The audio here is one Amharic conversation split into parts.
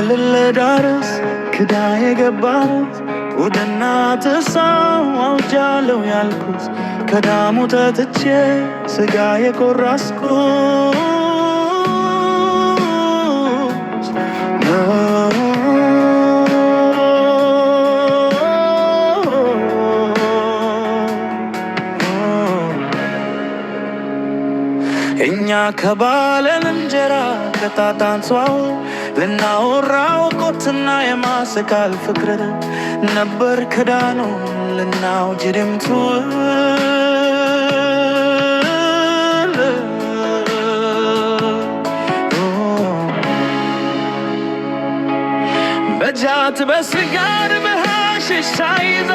ለዳርስ ክዳ የገባሁት ወደ እናትህ ሰው አውጃለሁ ያልኩት ከዳሙ ጠጥቼ ስጋ የቆረስኩት እኛ ከባለን እንጀራ ከታታንሷው ልናወራው ቆትና የማስካል ፍቅር ነበር ክዳኑ ልናው ጅድምቱ በጃት በስጋር በሃሽሽ ሳይዞ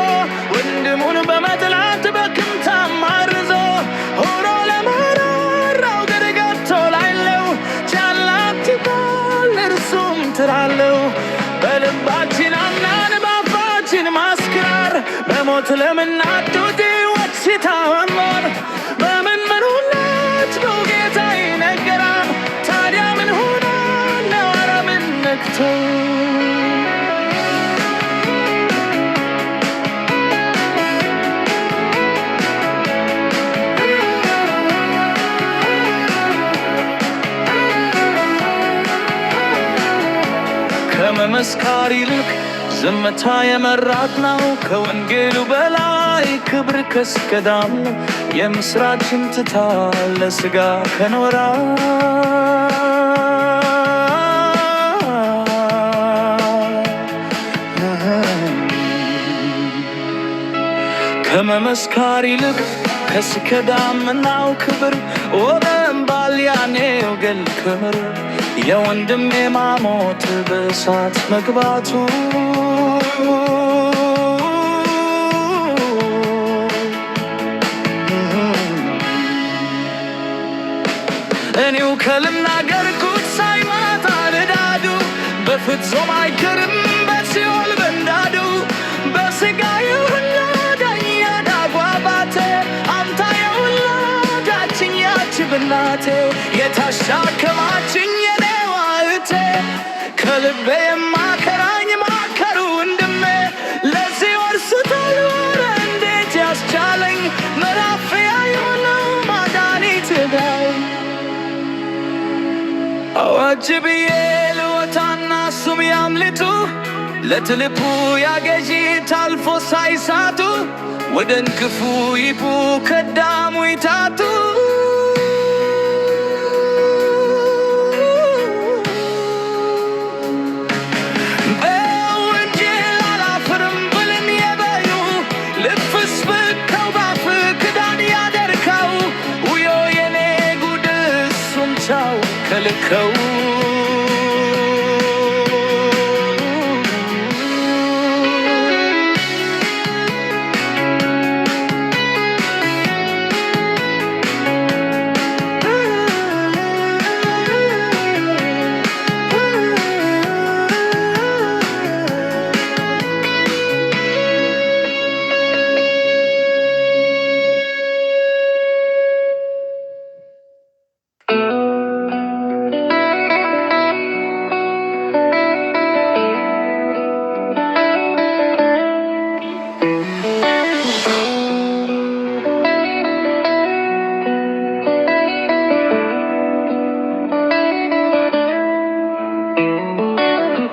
ወንድሙን በመጥላት በክምታ ማርዞ ሆኖ ለመራራው ገርጋቶ ላይለው ቻላት ይባል እርሱም ትራለው በልባችን አምናን ባፋችን ማስክራር በሞት ለምናቱት ወችታ ወንሞር በምን ምንሁነት ነው ጌታ ይነገራል ታዲያ ምን ሆና ነው አረምን ነክቶ ከመመስካር ይልቅ ዝምታ የመራት ነው ከወንጌሉ በላይ ክብር ከስከዳም ነው የምስራችን ትታ ለስጋ ከኖራ ከመመስካር ይልቅ ከስከዳም ነው ክብር ወደም ባልያኔው ገል ክምር የወንድም የማሞት በእሳት መግባቱ እኔው ከልናገርኩት ሳይማታ ልዳዱ በፍጹም አይከርም በሲኦል በንዳዱ በስጋ የወለደኝ የዳጓባቴ አምታ የወለዳችኝ ያች ብናቴ የታሻከማችኝ ከልቤ የማከራኝ ማከሩ ወንድሜ ለዚህ ወርስ ተልወረ እንዴት ያስቻለኝ መራፊያ የሆነው ማዳኒት ጋይ አዋጅ ብዬ ልወጣና እሱም ያምልጡ ለትልፑ ያገዢ ታልፎ ሳይሳቱ ወደን ክፉ ይቡ ከዳሙ ይታቱ ከልከው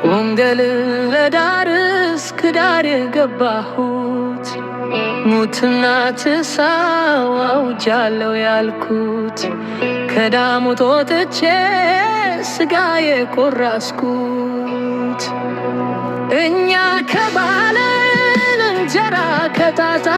ወንጌል ለዳርስ ክዳር የገባሁት ሙትና ትንሣኤው አውጃለሁ ያልኩት ከዳሙ ወጥቼ ስጋ የቆረስኩት እኛ ከባለን እንጀራ ከታታ